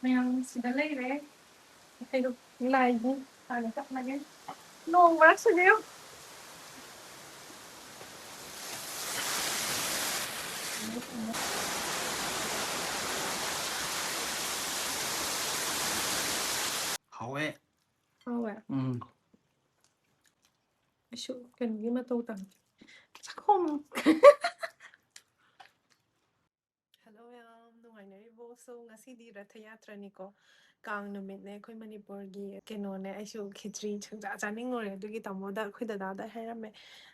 Mèo xì đá lây đấy. Hay được lại đi. À, nó cắt lại. No, what to do? Hậu Hậu Ừ. cần cái mà tô tặng. Chắc không. Hello em, nungainaribo. So ngasi Rath Yatra niko. Kang numit ne khoi Manipur gi keno ne aishu Khechri changja chaning ngore adugi tamoda khoi dada da hairame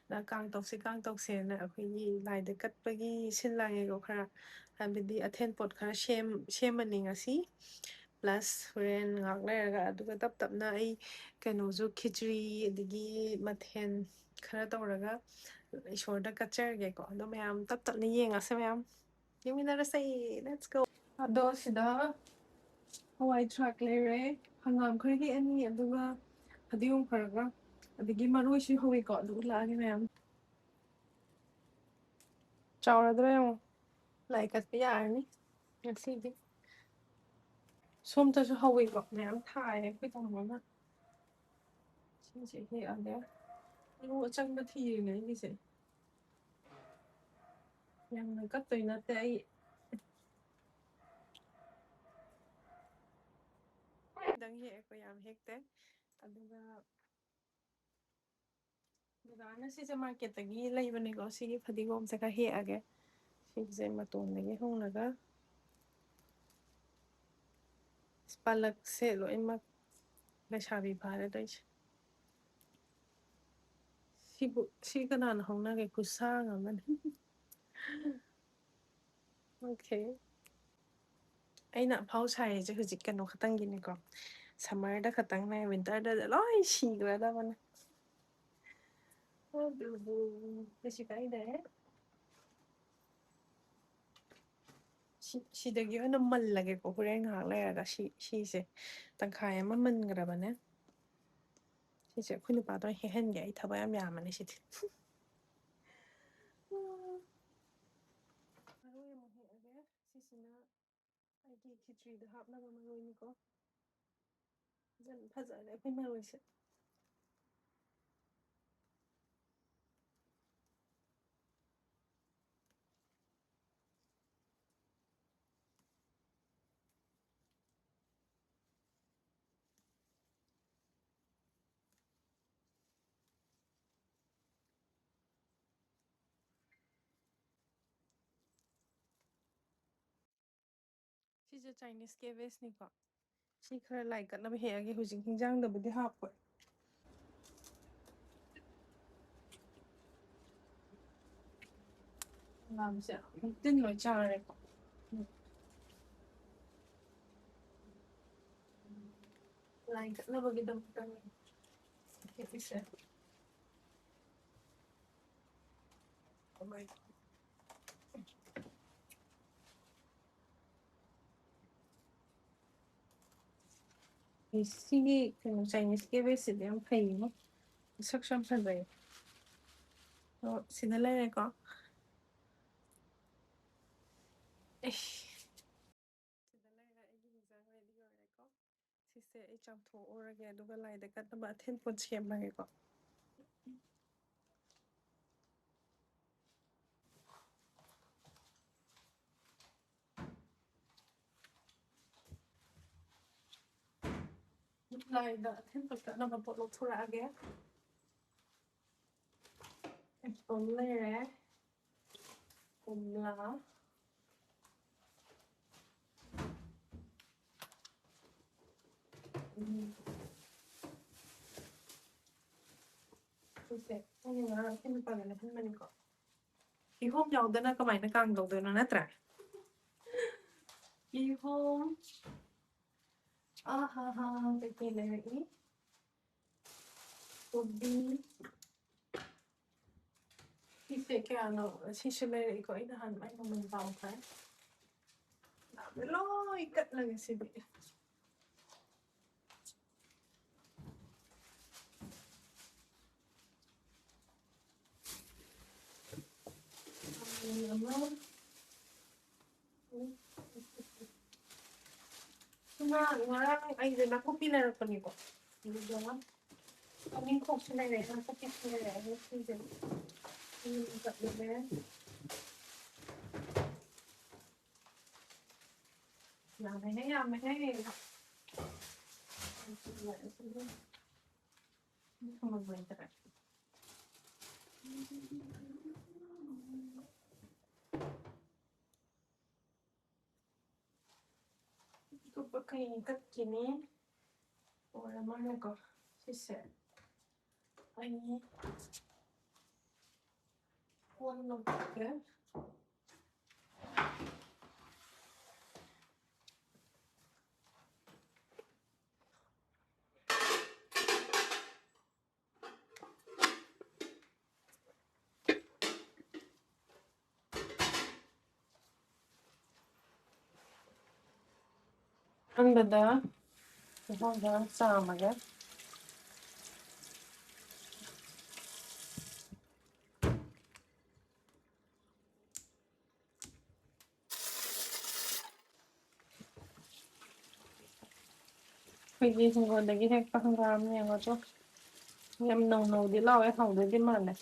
na kang tokse na khoi gi lai de kat pagi sin lai go khara habidi athen pot khara shem mani ngasi plus horen ngak lairaga aduga tap na ai keno zu Khechri adigi mathen khara tawraga ishorda kacharge ko do mayam tap ni yengase mayam say let's go. Ado sida Hawaii track lere hangam khari ani aduga hadiung kharaga adigi maroi shi Hawaii ko adu lagi mayam chawradra yam like at yarni ngasi somta su Hawaii ko mayam thai koi tongmama chi he ade lu changba thi ne ni se yang kat toi na te ai dang he ko yam hekte aduga Dana si sa market tagi laibani ko sige padigom sa kahi age sige maton lagi hong naga spalak se lo imak lesabi pare dai si kanan hong na kay kusang man okay ay na pau sai je hujik kano khatang gini ko summer da khatang na winter da loi si gra da man oh bu kasi kai de si da gi na mal lage ko hure ngak la ga si se tang khai ma man gra ba ne si se khunu pa do he hen ge ai thaba yam ya man si Maroi mo he age sisina aigi Khechri da hapna ba maroi ni ko jan phajare phai maroi se si je Chinese cabbage ni ko si khara lai kat na ba he age hujing hingjang da budi hap ko làm sẽ tin nói chào này ko lai kat na ba gidam tan ke se oh my si cái Chinese cabbage si dem phai mo section phai bai xin lai này ko Sise ay chang tho ora ge aduga lai da kat ba then pon chem la ge ko lai da then pon ka na ba pot lo thura ge pon le re pon la Sise ay na then pa na then man ko I hôm nhau da na ka mai na kang do do na tra I hôm ha ha pe pe le I Ubi Sise ke ano sise le ko ina han mai mo man tao ka lo ikat lang si bi Ngorang ayo nakupi larapan ko. Diba? Kaming ko sila rin. Nakupi sila rin. Ini buka dulu. Ya, mana. Ini cuma buat terus. Itu pakai ikat gini. Orang mana kok? Sisa. Ini. Warna ya. Anda sama ya. Pergi sungguh lagi saya paham yang itu. Yang nâu đi lau cái hồng đi mà này.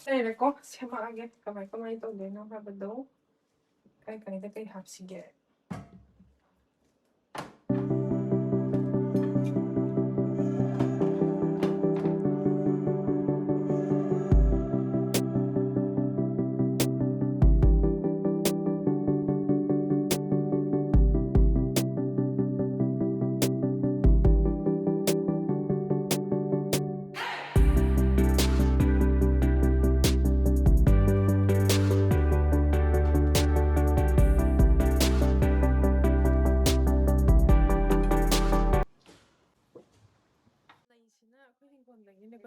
Đây là có xem mà cái cái máy tôi để nó vào đâu. Cái đó cái hộp xì ghẻ.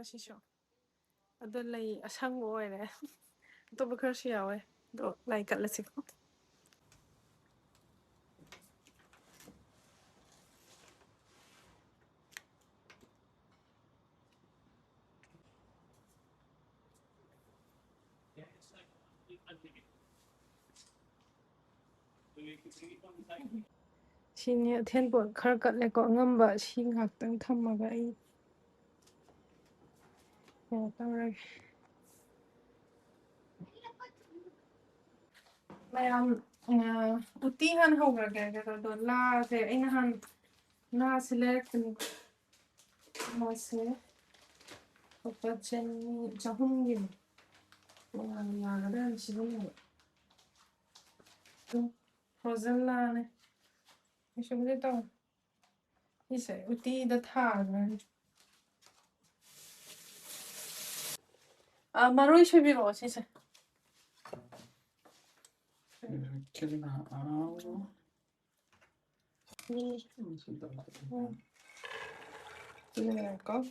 Siya. Ado lay asang mo eh. Ito ba siya eh. Do lay kalasik ko. Sini ten po karkat le ko ngamba si ngaktang thamaga ai. Ya tawag. Mayam utihan hoga ga do la de inahan na select ni mase opatchen jahum gi ya ga sibu frozen la ne isho de to ise uti da tha maroi shebiro sise 이거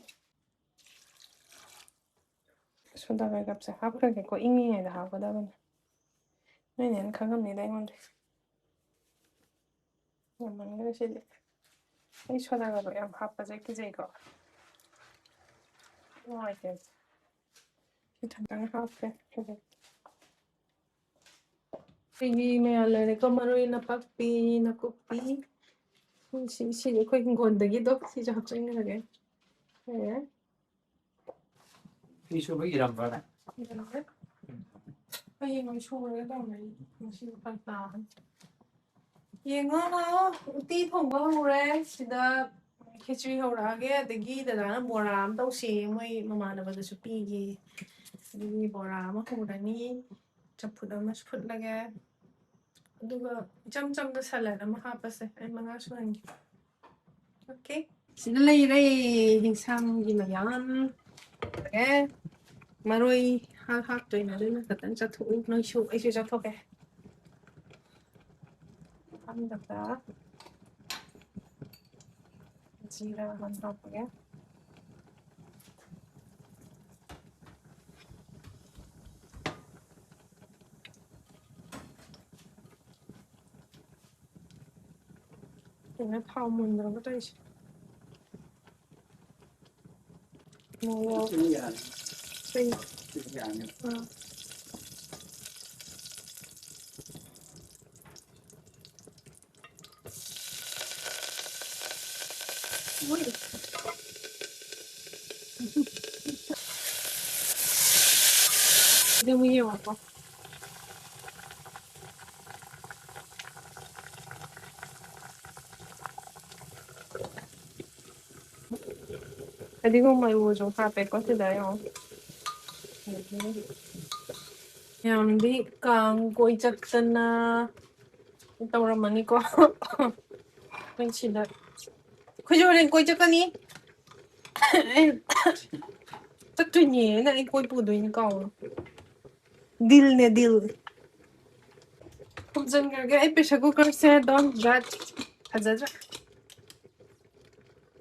소다가 갑자기 하프라겠고 잉잉에다 하거든. 네네 가갑니다 이건데. 엄마는 그러시지. 이 소다가 뭐야 바빠져 끼지 이거. 와 이게. 이 잠깐 하프래. Pigi may alay ko maroy na pagpi na kopi. Si ko yung gonda gido si japsa nga lagi. Eh. Isu ba iram ba na? Ay yung show na daw may masin pagtahan. Yung ano, uti thong ba hore sida Khechri horage dagi dana boram daw si moy mamana ba su pigi. Dagi boram horani chappuda mas phut lage. Aduga jam da salad ama hapase ay mga suhan. Okay. Sida lay hinsam gi mayan. Okay. Maroy hak toy na rin katan sa tuig no show ay siya to ke. Ang data. Zira han hap ke. Ina thao mun ra ba tai. Mo Three. Yani. Wait. Then we hear one. I think on my was on happy ko today on. Yam di kang koi chakana tawramani ko. When she that. Could you ring koi chakani? Chắc tôi nhớ là anh coi bù đuôi con deal nè deal không dân cái em bây giờ cô coi xe đón giật thật giật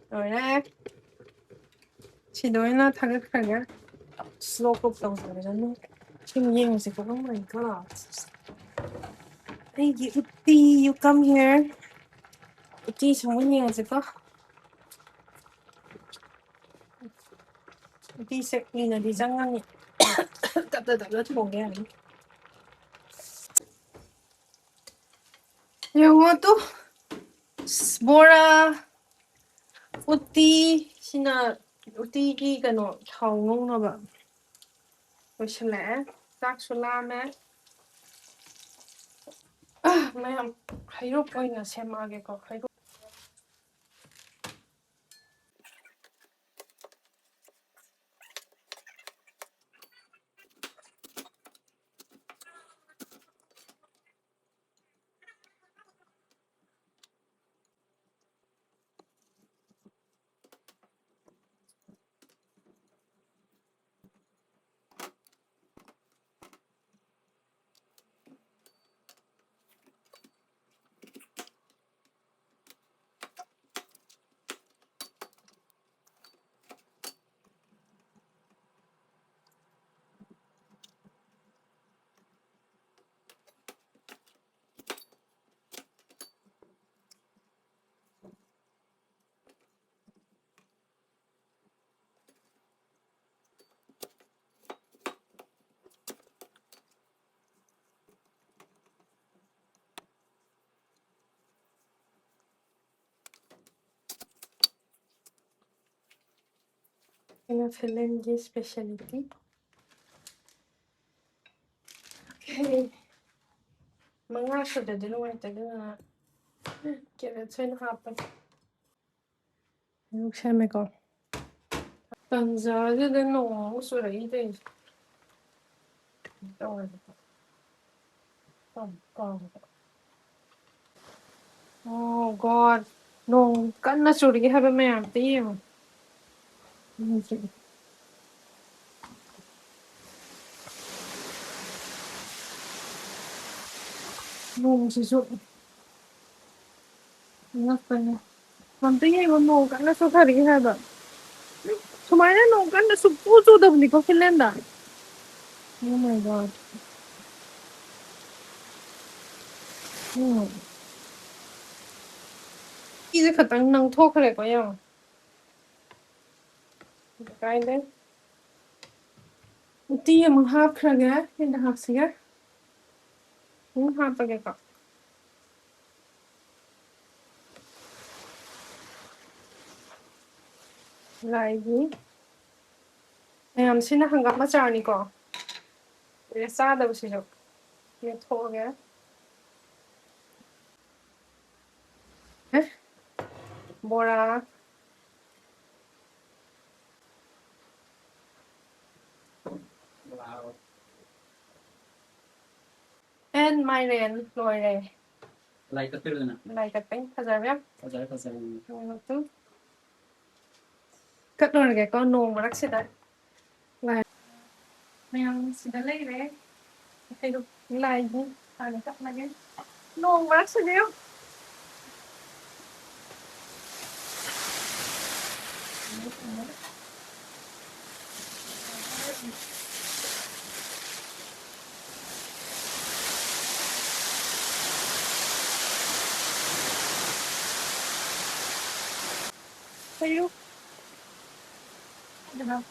rồi nè chỉ đôi nó thằng cái này slow cốc đầu rồi đó nó chim nhiên gì cũng không mình có hey Uti you come here Uti xong cái nhiên gì có Uti sẽ đi là đi răng ngang nhỉ tập nó thùng cái này you want to Bora Uti sina Uti cái nó thầu ngon nó bạn rồi sẽ lẽ tác số la mẹ mẹ hay lúc ơi là xem mà cái có hay cái là Finland cái specialty okay mga sudah din naman ito na kaya trên happen lúc xem mày có tần giờ chứ đến nổ số đấy đây đâu rồi còn oh god nổ cắn nó số đấy hay bên mày làm tí mà nổ sử dụng nó phải làm tí hay còn nổ cắn nó số khác đấy hay vậy số máy nó nổ cắn nó số vô số đồng thì có Finland à oh my god 이제 그당 낭 토크를 거요. Cái đấy. Tí mà hấp ra ghé, nên đã hấp xí ghé. Muốn hấp ra ghé cọ. Lại gì? Em xin nó hàng gặp mà chào nì cọ. Để xa đâu xí được. Để thô ghé. Bora. Wow. And my ren rồi này. Like a pillar. Lại cái bánh thật ra biết. Fazar. Cất rồi cái con nồng mà rắc xí đấy. Lại. Mèo xí đấy lấy đấy. Hay được. Lại gì? À này cất lại cái. Nồng mà rắc xí đấy. Hay lúc. Được không?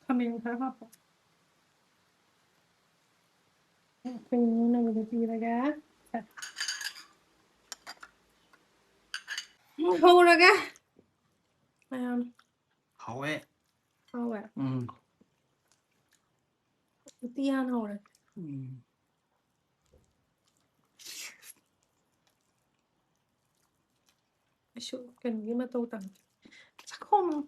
Coming up. Finland with the again. Hold again. Hậu ấy. How well? Ừ. The hand hold. Ừ. Shoot, can you give me chắc không.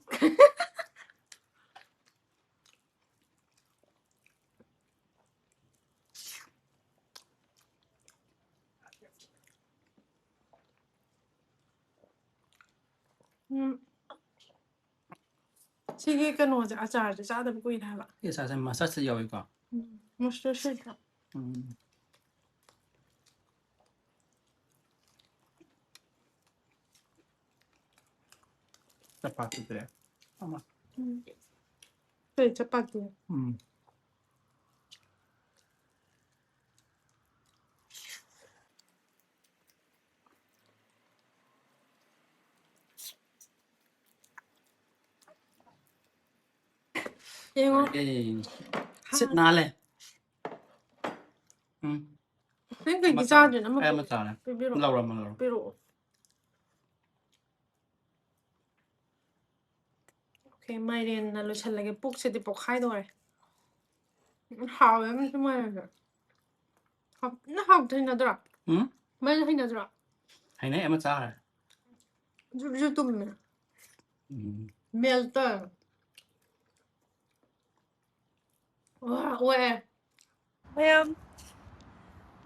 Sige cái nồi chả chả chả được quỳ thay bạn. Cái sao xem mà sát nhiều vậy cả. Một số chuyện. Ừ. Chapati 그래. 아마. 네, chapati. 이거 에이. 셋나래. 응. 그러니까 이게 짜지 나 em mất này. Lâu rồi mà lâu. 비로. 오케이, 마이린 날로 찰나게 뽁치디 뽁하이도래. 하왜 무슨 말이야? 나 하고 되나더라. 응? 말 되나더라. Hay nãy em mất rồi. 좀 멜터. 와, 왜?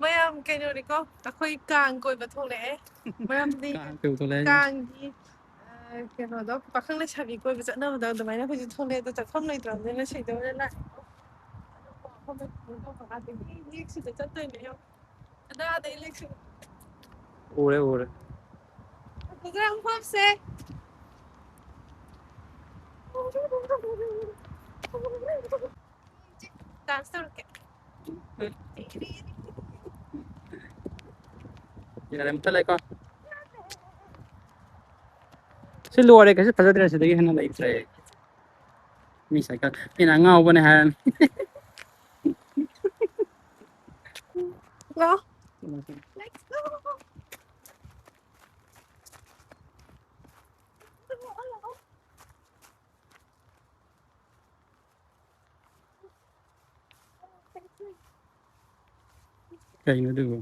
Mayam kayo niko. Ako'y Kang ko'y batole. Mayam di Từ tôi lên. Kang di kano do pakang na chabi ko'y bisa na daw damay na ko'y tole do takam na idram na siya daw na. Ako ba ko pa ate ni si ta tayo niyo. Ada ada election. Ure ure. Program pop se. Dance to ke. Giờ em tới đây con. Xin lùa đây cái sự thật là đấy hắn lại phải. Mi sai con. Mi na ngao bên này hắn. Go. Let's go. Cây nó được.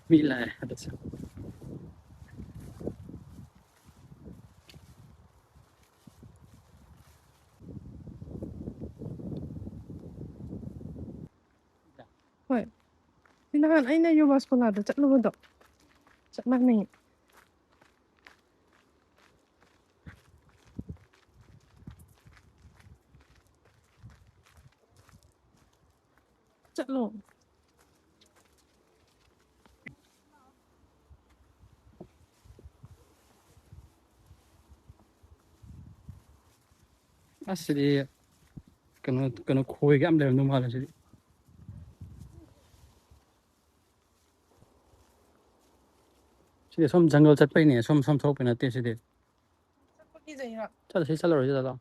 Mi lại. Hoy. Hinahan ay na yung baskulado. Chat lo do. Chat mag ni. Chat lo. Asli kena khôi cái âm đều nung là gì. Chị xong jungle chất bay nè, xong thâu bên này chị đi. Chắc là sẽ rồi chứ đó.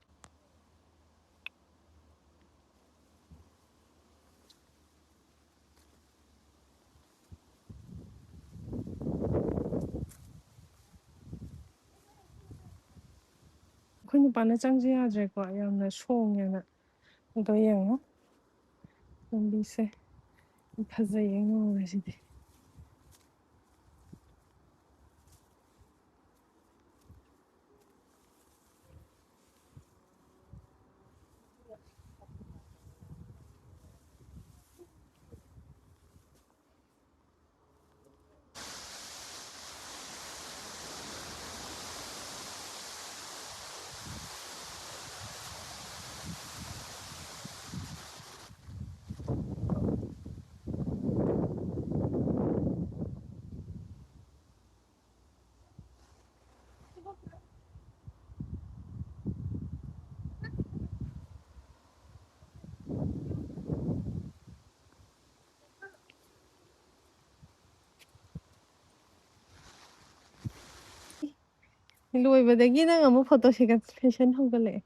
Kung paano siyang siya ko ayam na song yan na ito yan no yung bise ipazay yan no na siya ꯂꯣꯏꯕꯗꯒꯤ ꯅꯪ ꯑꯃꯨꯛ photo session ꯍꯧꯒꯠꯂꯛꯑꯦ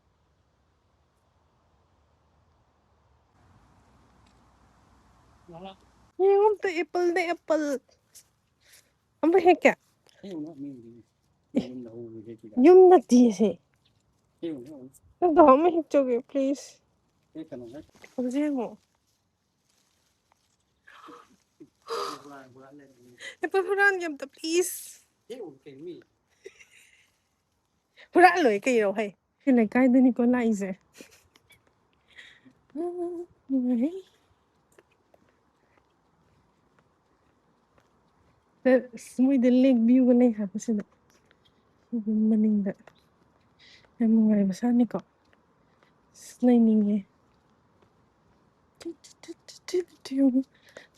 ꯌꯦꯡꯉꯣ ꯑꯝꯇ ꯑꯦꯄꯜꯅꯦ apple ꯑꯝꯇ ꯍꯦꯛꯀꯦ ꯌꯨꯝ ꯅꯠꯇꯤꯌꯦ ꯁꯦ ꯅꯪꯗꯣ ꯑꯃ ꯍꯦꯛꯆꯧꯒꯦ please ꯍꯧꯖꯤꯛ ꯌꯦꯡꯉꯣ ꯑꯦꯄꯜ ꯍꯨꯔꯥꯟꯒꯦ ꯑꯝꯇ ꯄ꯭ꯂꯤꯖ ꯍꯨꯔꯥꯟꯂꯣꯏ ꯀꯩꯔꯣ ꯍꯩ ꯁꯤ ꯂꯩꯀꯥꯏꯗꯅꯤꯀꯣ ꯂꯥꯛꯏꯁꯦ ꯃꯣꯏꯗ ꯂꯦꯛ ꯚ꯭ꯌꯨꯒ ꯂꯩ ꯍꯥꯏꯕꯁꯤꯗ ꯃꯅꯤꯡꯗ ꯌꯥꯝ ꯅꯨꯡꯉꯥꯏꯕ ꯁꯥꯅꯤꯀꯣ ꯂꯩꯅꯤꯡꯉꯦ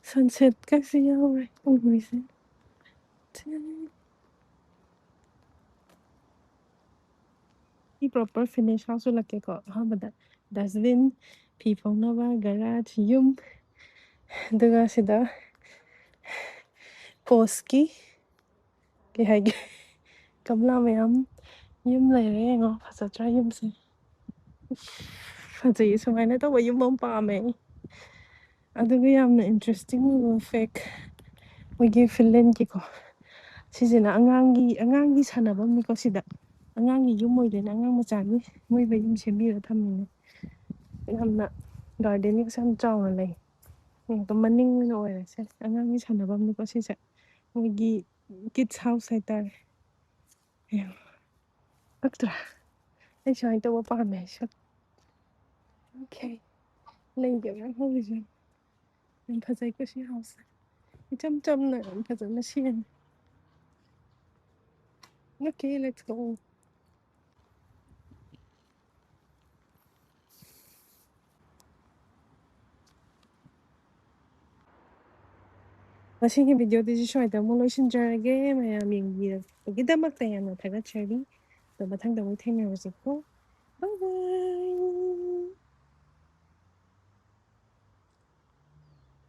ꯁꯟꯁꯦꯠꯀꯁꯦ ꯌꯥꯎꯔꯦ ꯎꯔꯤꯁꯦ ꯄ꯭ꯔꯣꯄꯔ ꯐꯤꯅꯤꯁ ꯍꯥꯞꯆꯤꯜꯂꯛꯀꯦꯀꯣ ꯑꯍꯥꯟꯕꯗ ꯗꯁꯕꯤꯟ ꯐꯤ ꯐꯧꯅꯕ ꯒꯔꯥꯖ ꯌꯨꯝ ꯑꯗꯨꯒ ꯁꯤꯗ ꯄꯣꯁꯀꯤ ꯀꯩ ꯍꯥꯏꯒꯦ ꯒꯝꯂꯥ ꯃꯌꯥꯝ ꯌꯨꯝ ꯂꯩꯔꯦ ꯌꯦꯡꯉꯣ ꯐꯖꯗ꯭ꯔꯥ ꯌꯨꯝꯁꯦ ꯐꯖꯩꯌꯦ ꯁꯨꯃꯥꯏꯅ ꯇꯧꯕ ꯌꯨꯝ ꯑꯃ ꯄꯥꯝꯃꯦ ꯑꯗꯨꯒ ꯌꯥꯝꯅ ꯏꯟꯇꯔꯦꯁꯇꯤꯡ ꯑꯣꯏꯕ ꯐꯦꯛ ꯃꯣꯏꯒꯤ ꯐꯤꯟꯂꯦꯟꯒꯤꯀꯣ ꯁꯤꯁꯤꯅ ꯑꯉꯥꯡꯒꯤ ꯁꯥꯟꯅꯐꯝꯅꯤꯀꯣ ꯁꯤꯗ ꯑꯉꯥꯡꯒꯤ ꯌꯨꯝ ꯑꯣꯏꯗꯣꯏꯅꯦ ꯑꯉꯥꯡ ꯃꯆꯥꯒꯤ ꯃꯣꯏ ꯃꯌꯨꯝ ꯁꯦꯝꯕꯤꯔ ꯊꯝꯃꯤꯅꯦ ꯌꯥꯝꯅ ꯒꯥꯔꯗꯦꯟꯅꯤꯡꯁꯨ ꯌꯥꯝ ꯆꯥꯎꯅ ꯂꯩ ꯃꯅꯤꯡ ꯑꯣꯏꯅ ꯑꯣꯏꯔꯁꯦ ꯑꯉꯥꯡꯒꯤ ꯁꯥꯟꯅꯐꯝꯅꯤꯀꯣ ꯁꯤꯁꯦ ꯃꯣꯏꯒꯤ ꯀꯤꯠꯁ ꯍꯥꯎꯁ ꯍꯥꯏꯇꯥꯔꯦ ꯉꯛꯇ꯭ꯔꯥ ꯑꯩ ꯁꯨꯃꯥꯏꯅ ꯇꯧꯕ ꯄꯥꯝꯃꯦ ꯑꯩꯁꯨ ꯑꯣꯀꯦ ꯂꯩꯒ ꯃꯌꯥꯝ ꯍꯧꯔꯤꯁꯦ ꯌꯥꯝ ꯐꯖꯩꯀꯣ ꯁꯤ ꯍꯥꯎꯁꯁꯦ ꯏꯆꯝ ꯆꯝꯅ ꯌꯥꯝ ꯐꯖꯅ ꯁꯦꯝꯃꯦ ꯑꯣꯀꯦ ꯂꯦꯠꯁ ꯒꯣ ꯉꯁꯤꯒꯤ ꯚꯤꯗꯤꯑꯣꯗꯨꯁꯨ ꯁ꯭ꯋꯥꯏꯗ ꯑꯃꯨꯛ ꯂꯣꯏꯁꯤꯟꯖꯔꯒꯦ ꯃꯌꯥꯝ ꯌꯦꯡꯕꯤꯔꯛꯄꯒꯤꯗꯃꯛꯇ ꯌꯥꯝꯅ ꯊꯥꯒꯠꯆꯔꯤ ꯑꯗꯣ ꯃꯊꯪꯗ ꯑꯃꯨꯛ ꯊꯦꯡꯅꯔꯁꯤꯀꯣ ꯕꯥꯏ ꯕꯥꯏ